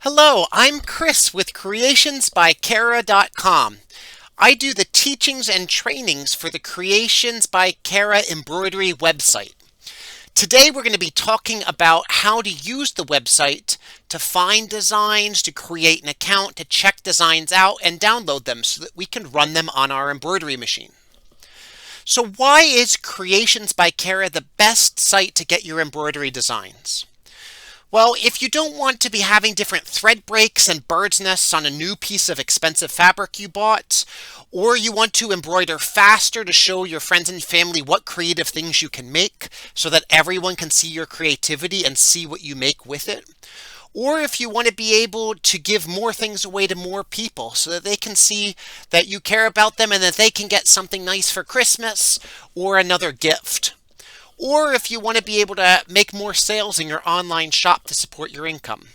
Hello, I'm Chris with Kreationsbykara.com. I do the teachings and trainings for the Kreations by Kara Embroidery website. Today we're going to be talking about how to use the website to find designs, to create an account, to check designs out, and download them so that we can run them on our embroidery machine. So why is Kreations by Kara the best site to get your embroidery designs? Well, if you don't want to be having different thread breaks and bird's nests on a new piece of expensive fabric you bought, or you want to embroider faster to show your friends and family what creative things you can make so that everyone can see your creativity and see what you make with it, or if you want to be able to give more things away to more people so that they can see that you care about them and that they can get something nice for Christmas or another gift. Or if you want to be able to make more sales in your online shop to support your income.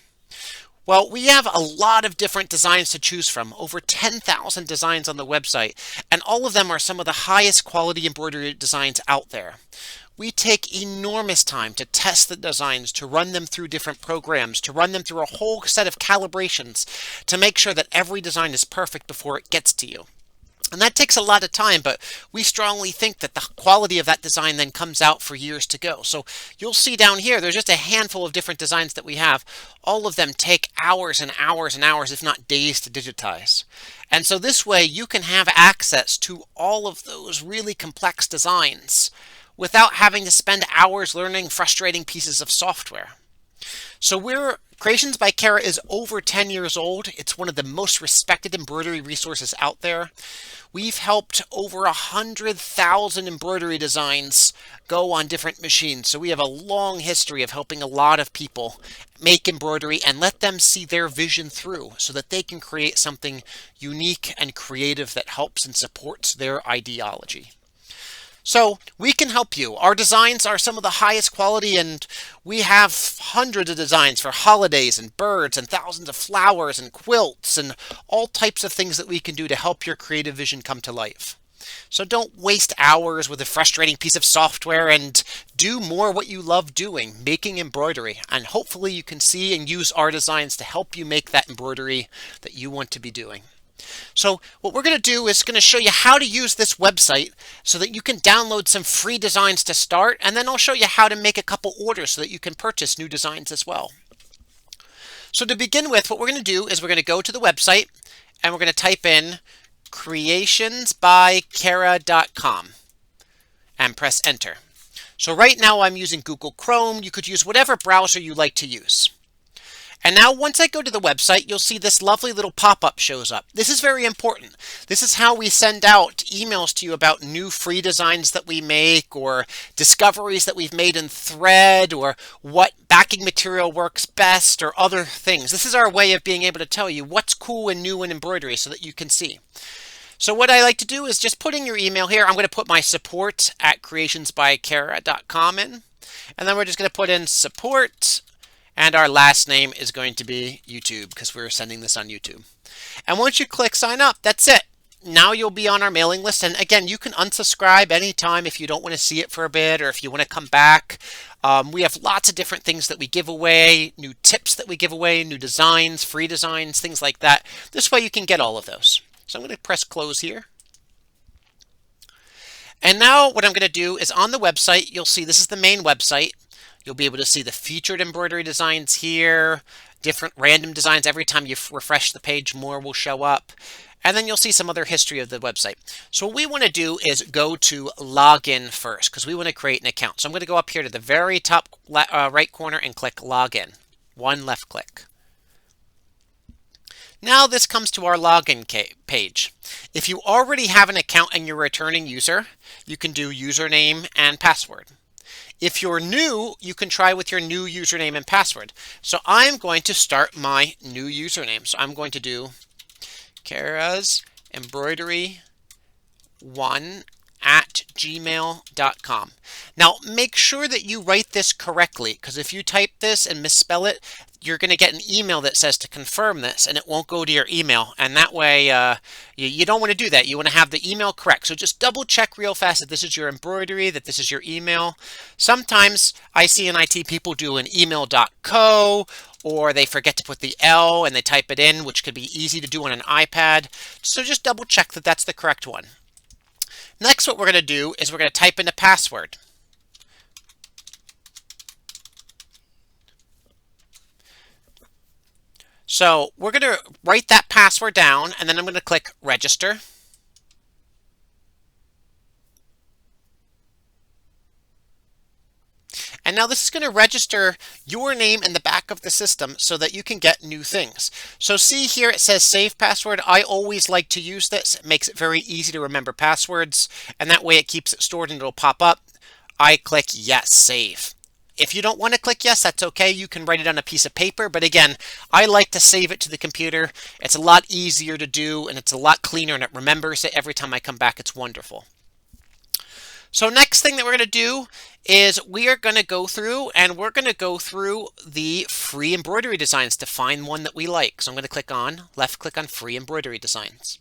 Well, we have a lot of different designs to choose from, over 10,000 designs on the website, and all of them are some of the highest quality embroidery designs out there. We take enormous time to test the designs, to run them through different programs, to run them through a whole set of calibrations to make sure that every design is perfect before it gets to you. And that takes a lot of time, but we strongly think that the quality of that design then comes out for years to go. So you'll see down here, there's just a handful of different designs that we have. All of them take hours and hours and hours, if not days, to digitize. And so this way you can have access to all of those really complex designs without having to spend hours learning frustrating pieces of software. So Kreations by Kara is over 10 years old. It's one of the most respected embroidery resources out there. We've helped over 100,000 embroidery designs go on different machines. So we have a long history of helping a lot of people make embroidery and let them see their vision through so that they can create something unique and creative that helps and supports their ideology. So we can help you. Our designs are some of the highest quality, and we have hundreds of designs for holidays and birds and thousands of flowers and quilts and all types of things that we can do to help your creative vision come to life. So don't waste hours with a frustrating piece of software and do more what you love doing, making embroidery. And hopefully you can see and use our designs to help you make that embroidery that you want to be doing. So what we're going to do is going to show you how to use this website so that you can download some free designs to start, and then I'll show you how to make a couple orders so that you can purchase new designs as well. So to begin with, what we're going to do is we're going to go to the website and we're going to type in kreationsbykara.com and press enter. So right now I'm using Google Chrome. You could use whatever browser you like to use. And now once I go to the website, you'll see this lovely little pop-up shows up. This is very important. This is how we send out emails to you about new free designs that we make, or discoveries that we've made in thread, or what backing material works best, or other things. This is our way of being able to tell you what's cool and new in embroidery so that you can see. So what I like to do is just put in your email here. I'm going to put my support at kreationsbykara.com in. And then we're just going to put in support. And our last name is going to be YouTube because we're sending this on YouTube. And once you click sign up, that's it. Now you'll be on our mailing list. And again, you can unsubscribe anytime if you don't want to see it for a bit or if you want to come back. We have lots of different things that we give away, new tips that we give away, new designs, free designs, things like that. This way you can get all of those. So I'm going to press close here. And now what I'm going to do is on the website, you'll see this is the main website. You'll be able to see the featured embroidery designs here, different random designs. Every time you refresh the page, more will show up. And then you'll see some other history of the website. So what we want to do is go to login first because we want to create an account. So I'm going to go up here to the very top right corner and click login. One left click. Now this comes to our login page. If you already have an account and you're a returning user, you can do username and password. If you're new, you can try with your new username and password. So I'm going to start my new username. So I'm going to do Kara's Embroidery 1 at gmail.com. Now make sure that you write this correctly, because if you type this and misspell it, you're going to get an email that says to confirm this, and it won't go to your email. And that way, you don't want to do that. You want to have the email correct. So just double check real fast that this is your embroidery, that this is your email. Sometimes I see in IT people do an email.co or they forget to put the L and they type it in, which could be easy to do on an iPad. So just double check that that's the correct one. Next, what we're going to do is we're going to type in a password. So we're going to write that password down, and then I'm going to click register. And now this is going to register your name in the back of the system so that you can get new things. So see here it says save password. I always like to use this. It makes it very easy to remember passwords, and that way it keeps it stored and it'll pop up. I click yes, save. If you don't want to click yes, that's okay. You can write it on a piece of paper. But again, I like to save it to the computer. It's a lot easier to do, and it's a lot cleaner, and it remembers it every time I come back. It's wonderful. So next thing that we're going to do is we are going to go through the free embroidery designs to find one that we like. So I'm going to left click on free embroidery designs.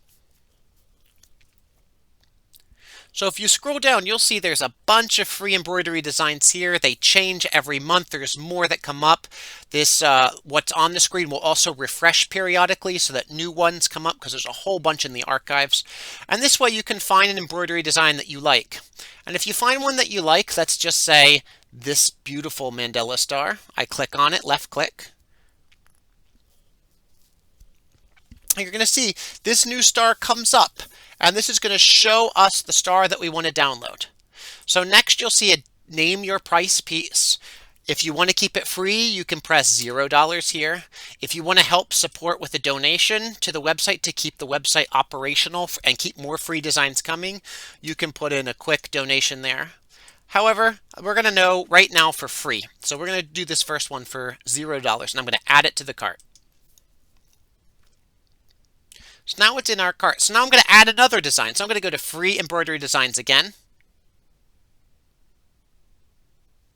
So if you scroll down, you'll see there's a bunch of free embroidery designs here. They change every month. There's more that come up. This what's on the screen will also refresh periodically so that new ones come up, because there's a whole bunch in the archives. And this way you can find an embroidery design that you like. And if you find one that you like, let's just say this beautiful Mandela star. I click on it, left click. And you're going to see this new star comes up. And this is going to show us the star that we want to download. So next you'll see a name your price piece. If you want to keep it free, you can press $0 here. If you want to help support with a donation to the website to keep the website operational and keep more free designs coming, you can put in a quick donation there. However, we're going to know right now for free. So we're going to do this first one for $0, and I'm going to add it to the cart. So now it's in our cart. So now I'm going to add another design. So I'm going to go to free embroidery designs again.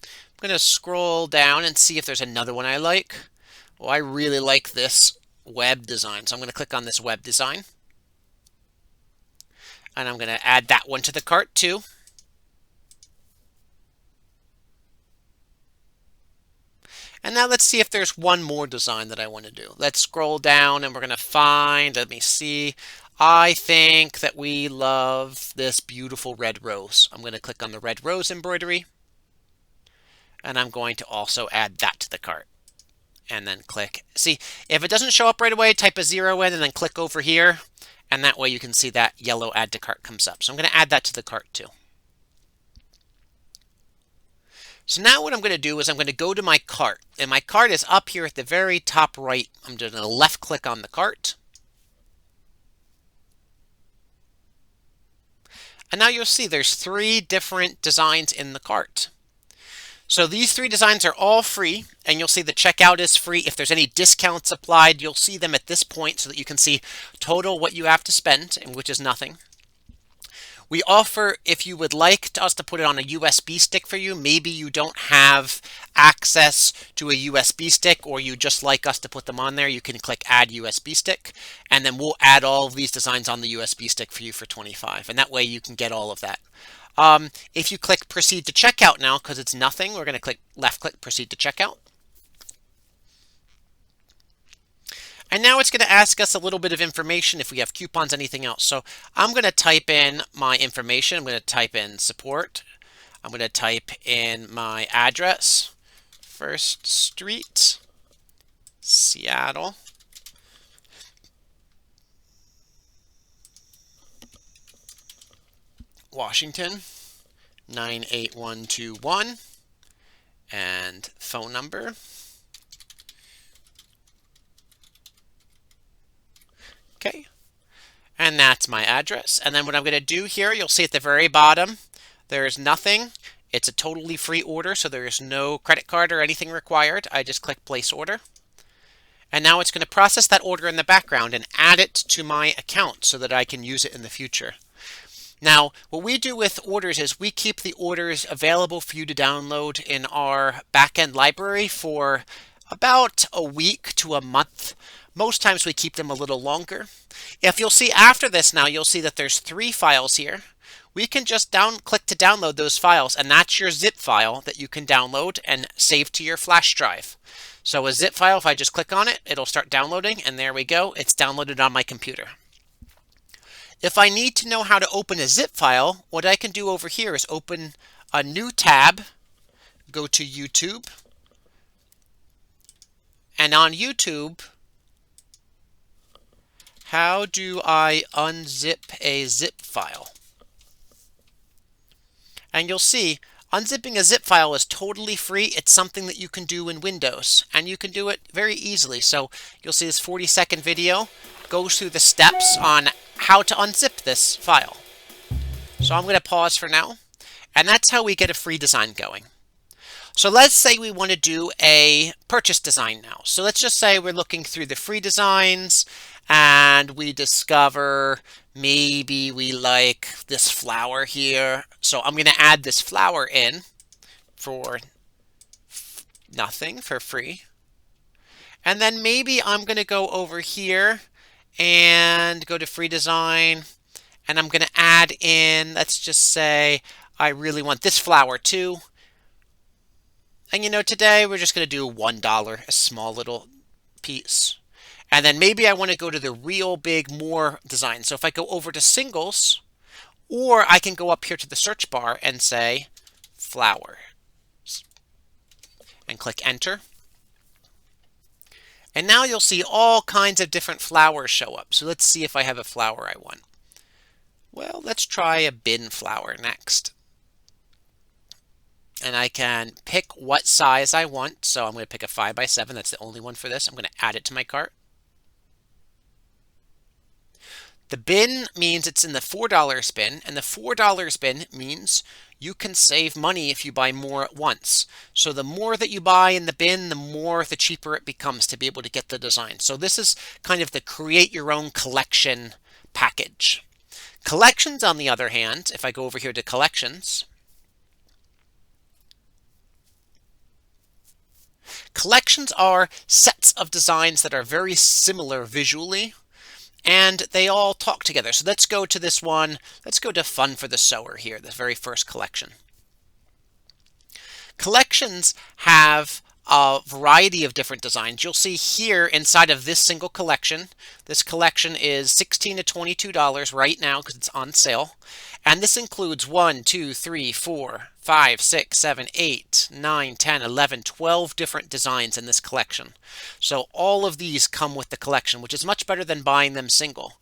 I'm going to scroll down and see if there's another one I like. Well, I really like this web design. So I'm going to click on this web design. And I'm going to add that one to the cart too. And now let's see if there's one more design that I want to do. Let's scroll down and we're going to find, let me see. I think that we love this beautiful red rose. I'm going to click on the red rose embroidery. And I'm going to also add that to the cart. And then click. See, if it doesn't show up right away, type a 0 in and then click over here. And that way you can see that yellow add to cart comes up. So I'm going to add that to the cart too. So now what I'm going to do is I'm going to go to my cart. And my cart is up here at the very top right. I'm just going to left click on the cart. And now you'll see there's 3 different designs in the cart. So these 3 designs are all free, and you'll see the checkout is free. If there's any discounts applied, you'll see them at this point so that you can see total what you have to spend, which is nothing. We offer, if you would like us to put it on a USB stick for you, maybe you don't have access to a USB stick or you just like us to put them on there, you can click add USB stick, and then we'll add all of these designs on the USB stick for you for $25, and that way you can get all of that. If you click proceed to checkout now, because it's nothing, we're going to click left click proceed to checkout. And now it's going to ask us a little bit of information if we have coupons, anything else. So I'm going to type in my information. I'm going to type in support. I'm going to type in my address, 1st Street, Seattle. Washington, 98121, and phone number. Okay, and that's my address. And then what I'm going to do here, you'll see at the very bottom, there's nothing. It's a totally free order, so there is no credit card or anything required. I just click place order. And now it's going to process that order in the background and add it to my account so that I can use it in the future. Now, what we do with orders is we keep the orders available for you to download in our backend library for about a week to a month. Most times we keep them a little longer. If you'll see after this now, you'll see that there's 3 files here. We can just click to download those files, and that's your zip file that you can download and save to your flash drive. So a zip file, if I just click on it, it'll start downloading, and there we go. It's downloaded on my computer. If I need to know how to open a zip file, what I can do over here is open a new tab, go to YouTube, and on YouTube, how do I unzip a zip file? And you'll see, unzipping a zip file is totally free. It's something that you can do in Windows, and you can do it very easily. So you'll see this 40-second video goes through the steps on how to unzip this file. So I'm going to pause for now, and that's how we get a free design going. So let's say we want to do a purchase design now. So let's just say we're looking through the free designs and we discover maybe we like this flower here. So I'm going to add this flower in for nothing, for free. And then maybe I'm going to go over here and go to free design, and I'm going to add in, let's just say I really want this flower too. And today we're just going to do $1, a small little piece. And then maybe I want to go to the real big more design. So if I go over to singles, or I can go up here to the search bar and say flowers and click enter. And now you'll see all kinds of different flowers show up. So let's see if I have a flower I want. Well, let's try a bin flower next. And I can pick what size I want. So I'm going to pick a 5x7. That's the only one for this. I'm going to add it to my cart. The bin means it's in the $4 bin, and the $4 bin means you can save money if you buy more at once. So the more that you buy in the bin, the cheaper it becomes to be able to get the design. So this is kind of the create your own collection package. Collections, on the other hand, if I go over here to collections, collections are sets of designs that are very similar visually, and they all talk together. So let's go to this one. Let's go to Fun for the Sewer here, the very first collection. Collections have a variety of different designs. You'll see here inside of this single collection, this collection is $16 to $22 right now because it's on sale. And this includes 1, 2, 3, 4, 5, 6, 7, 8, 9, 10, 11, 12 different designs in this collection. So all of these come with the collection, which is much better than buying them single.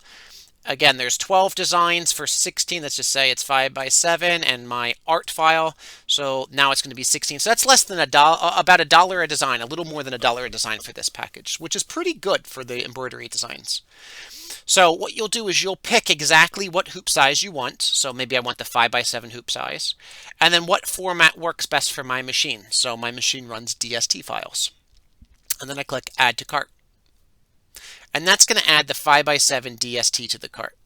Again, there's 12 designs for 16. Let's just say it's 5x7 and my art file. So now it's going to be 16. So that's less than about $1 a design, a little more than $1 a design for this package, which is pretty good for the embroidery designs. So what you'll do is you'll pick exactly what hoop size you want. So maybe I want the 5x7 hoop size. And then what format works best for my machine. So my machine runs DST files. And then I click Add to Cart. And that's going to add the 5x7 DST to the cart.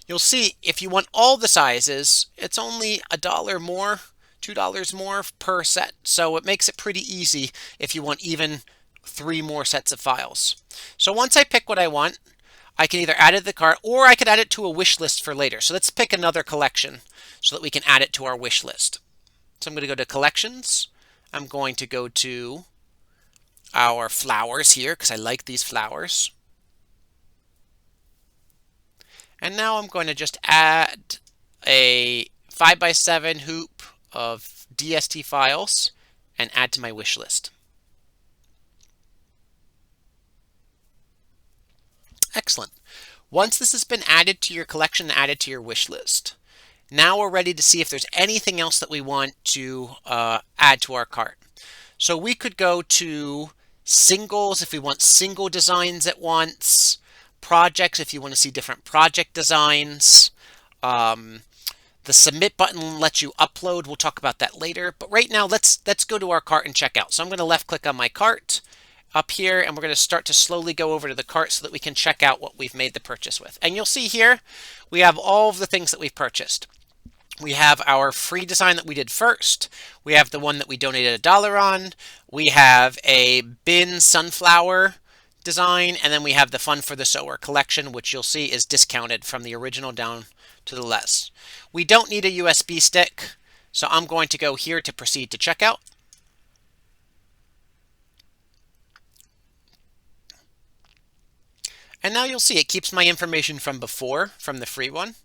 You'll see if you want all the sizes, it's only $1 more, $2 more per set. So it makes it pretty easy if you want even 3 more sets of files. So once I pick what I want, I can either add it to the cart or I could add it to a wish list for later. So let's pick another collection so that we can add it to our wish list. So I'm going to go to collections. I'm going to go to our flowers here because I like these flowers. And now I'm going to just add a 5x7 hoop of DST files and add to my wish list. Excellent. Once this has been added to your collection and added to your wish list, now we're ready to see if there's anything else that we want to add to our cart. So we could go to singles if we want single designs at once, projects if you want to see different project designs. The submit button lets you upload. We'll talk about that later. But right now, let's go to our cart and check out. So I'm going to left click on my cart up here, and we're going to start to slowly go over to the cart so that we can check out what we've made the purchase with. And you'll see here, we have all of the things that we've purchased. We have our free design that we did first. We have the one that we donated $1 on. We have a bin sunflower design, and then we have the Fun for the Sewer collection, which you'll see is discounted from the original down to the less. We don't need a USB stick, so I'm going to go here to proceed to checkout. And now you'll see it keeps my information from before, from the free one.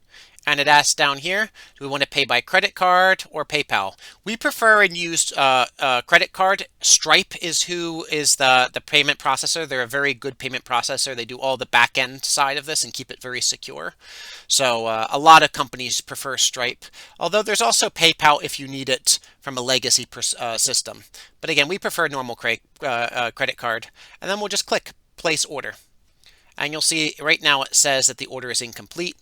And it asks down here, do we want to pay by credit card or PayPal? We prefer and use credit card. Stripe is who is the payment processor. They're a very good payment processor. They do all the back end side of this and keep it very secure. So a lot of companies prefer Stripe, although there's also PayPal if you need it from a legacy system. But again, we prefer normal credit card. And then we'll just click place order. And you'll see right now it says that the order is incomplete.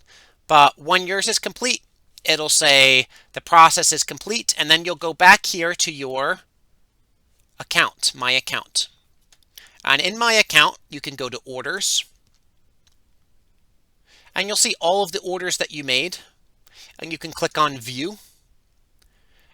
But when yours is complete, it'll say the process is complete, and then you'll go back here to your account, My Account. And in My Account, you can go to Orders, and you'll see all of the orders that you made, and you can click on View,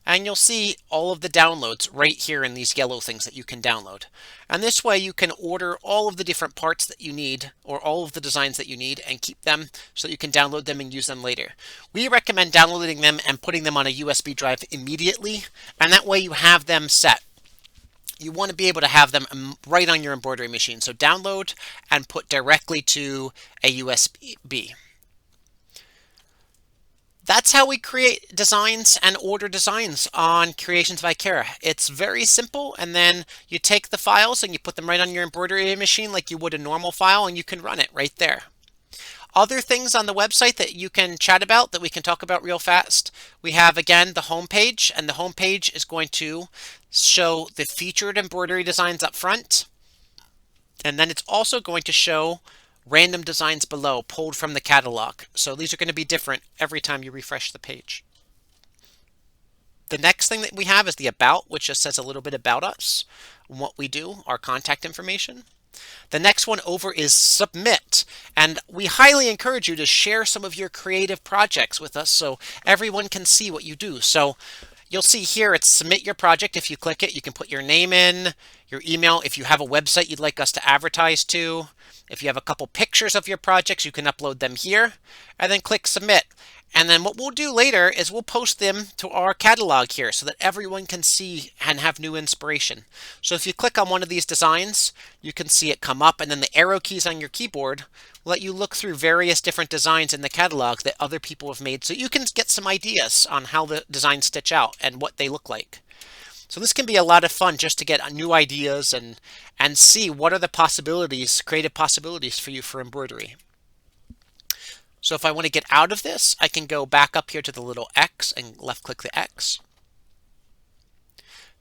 and you'll see all of the downloads right here in these yellow things that you can download. And this way you can order all of the different parts that you need, or all of the designs that you need, and keep them so that you can download them and use them later. We recommend downloading them and putting them on a USB drive immediately, and that way you have them set. You want to be able to have them right on your embroidery machine. So download and put directly to a USB. That's how we create designs and order designs on Kreations by Kara. It's very simple, and then you take the files and you put them right on your embroidery machine like you would a normal file, and you can run it right there. Other things on the website that you can chat about that we can talk about real fast. We have, again, the home page, and the home page is going to show the featured embroidery designs up front, and then it's also going to show random designs below pulled from the catalog. So these are going to be different every time you refresh the page. The next thing that we have is the About, which just says a little bit about us, what we do, our contact information. The next one over is Submit, and we highly encourage you to share some of your creative projects with us so everyone can see what you do. So you'll see here it's Submit Your Project. If you click it, you can put your name in, your email, if you have a website you'd like us to advertise to. If you have a couple pictures of your projects, you can upload them here, and then click Submit. And then what we'll do later is we'll post them to our catalog here so that everyone can see and have new inspiration. So if you click on one of these designs, you can see it come up, and then the arrow keys on your keyboard will let you look through various different designs in the catalog that other people have made, so you can get some ideas on how the designs stitch out and what they look like. So this can be a lot of fun just to get new ideas and see what are the possibilities, creative possibilities for you for embroidery. So if I want to get out of this, I can go back up here to the little X and left click the X.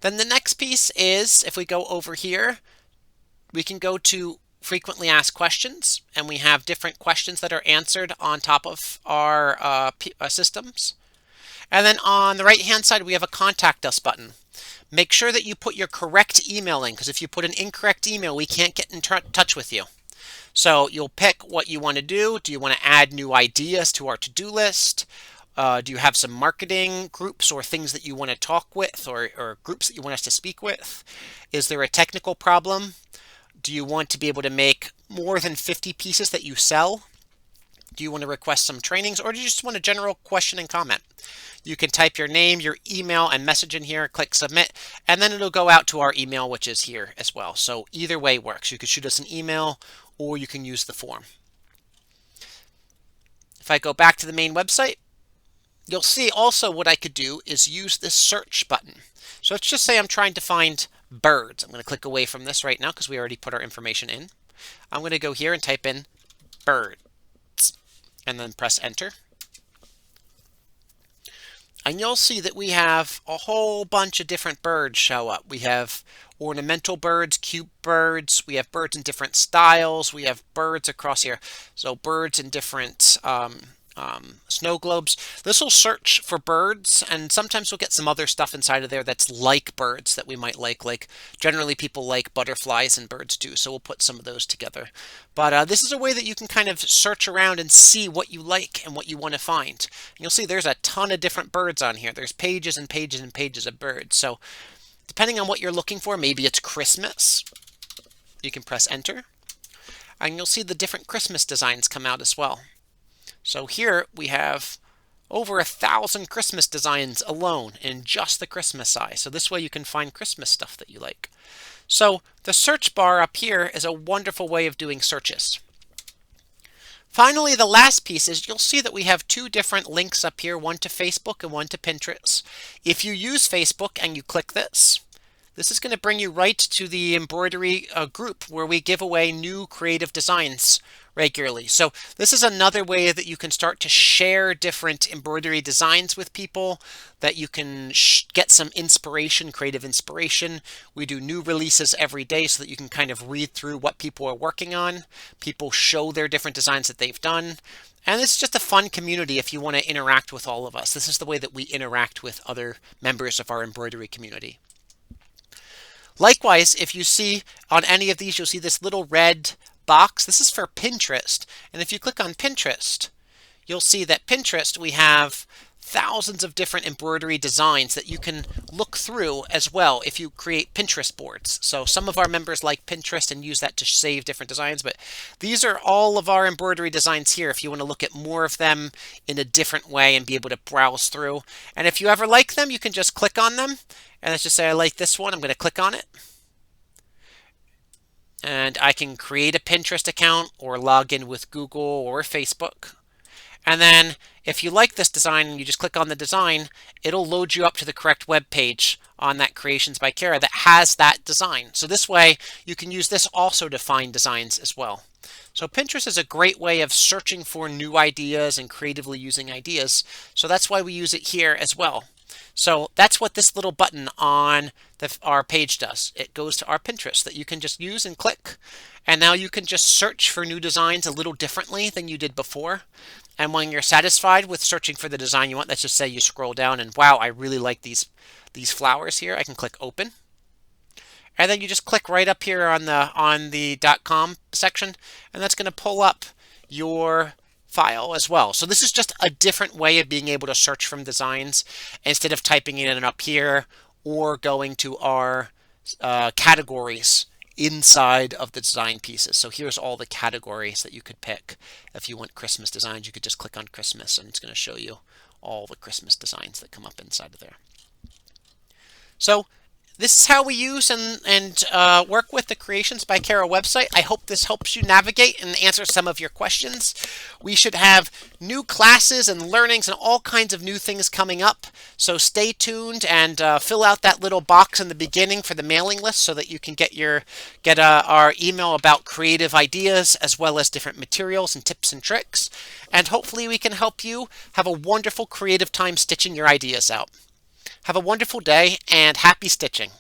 Then the next piece is, if we go over here, we can go to frequently asked questions, and we have different questions that are answered on top of our systems. And then on the right hand side, we have a Contact Us button. Make sure that you put your correct email in, because if you put an incorrect email, we can't get in touch with you. So you'll pick what you want to do. Do you want to add new ideas to our to-do list? Do you have some marketing groups or things that you want to talk with, or groups that you want us to speak with? Is there a technical problem? Do you want to be able to make more than 50 pieces that you sell? Do you want to request some trainings, or do you just want a general question and comment? You can type your name, your email, and message in here, click Submit, and then it'll go out to our email, which is here as well. So either way works. You could shoot us an email, or you can use the form. If I go back to the main website, you'll see also what I could do is use this search button. So let's just say I'm trying to find birds. I'm going to click away from this right now because we already put our information in. I'm going to go here and type in birds, and then press enter. And you'll see that we have a whole bunch of different birds show up. We have ornamental birds, cute birds. We have birds in different styles. We have birds across here. So birds in different snow globes. This will search for birds, and sometimes we'll get some other stuff inside of there that's like birds that we might like. Like generally people like butterflies and birds too, so we'll put some of those together. But this is a way that you can kind of search around and see what you like and what you want to find. And you'll see there's a ton of different birds on here. There's pages and pages and pages of birds. So depending on what you're looking for, maybe it's Christmas, you can press enter, and you'll see the different Christmas designs come out as well. So here we have over 1,000 Christmas designs alone in just the Christmas size. So this way you can find Christmas stuff that you like. So the search bar up here is a wonderful way of doing searches. Finally, the last piece is you'll see that we have two different links up here, one to Facebook and one to Pinterest. If you use Facebook and you click this, this is going to bring you right to the embroidery group where we give away new creative designs regularly. So this is another way that you can start to share different embroidery designs with people, that you can get some inspiration, creative inspiration. We do new releases every day so that you can kind of read through what people are working on. People show their different designs that they've done. And it's just a fun community if you want to interact with all of us. This is the way that we interact with other members of our embroidery community. Likewise, if you see on any of these, you'll see this little red box. This is for Pinterest. And if you click on Pinterest, you'll see that Pinterest, we have thousands of different embroidery designs that you can look through as well if you create Pinterest boards. So some of our members like Pinterest and use that to save different designs, but these are all of our embroidery designs here if you want to look at more of them in a different way and be able to browse through. And if you ever like them, you can just click on them. And let's just say I like this one. I'm going to click on it. And I can create a Pinterest account or log in with Google or Facebook. And then if you like this design and you just click on the design, it'll load you up to the correct web page on that Kreations by Kara that has that design. So this way you can use this also to find designs as well. So Pinterest is a great way of searching for new ideas and creatively using ideas. So that's why we use it here as well. So that's what this little button on our page does. It goes to our Pinterest that you can just use and click. And now you can just search for new designs a little differently than you did before. And when you're satisfied with searching for the design you want, let's just say you scroll down and wow, I really like these flowers here. I can click open. And then you just click right up here on the .com section, and that's going to pull up your file as well. So this is just a different way of being able to search from designs instead of typing it in up here or going to our categories inside of the design pieces. So here's all the categories that you could pick. If you want Christmas designs, you could just click on Christmas and it's going to show you all the Christmas designs that come up inside of there. So this is how we use and work with the Kreations by Kara website. I hope this helps you navigate and answer some of your questions. We should have new classes and learnings and all kinds of new things coming up. So stay tuned and fill out that little box in the beginning for the mailing list so that you can get our email about creative ideas as well as different materials and tips and tricks. And hopefully we can help you have a wonderful creative time stitching your ideas out. Have a wonderful day and happy stitching.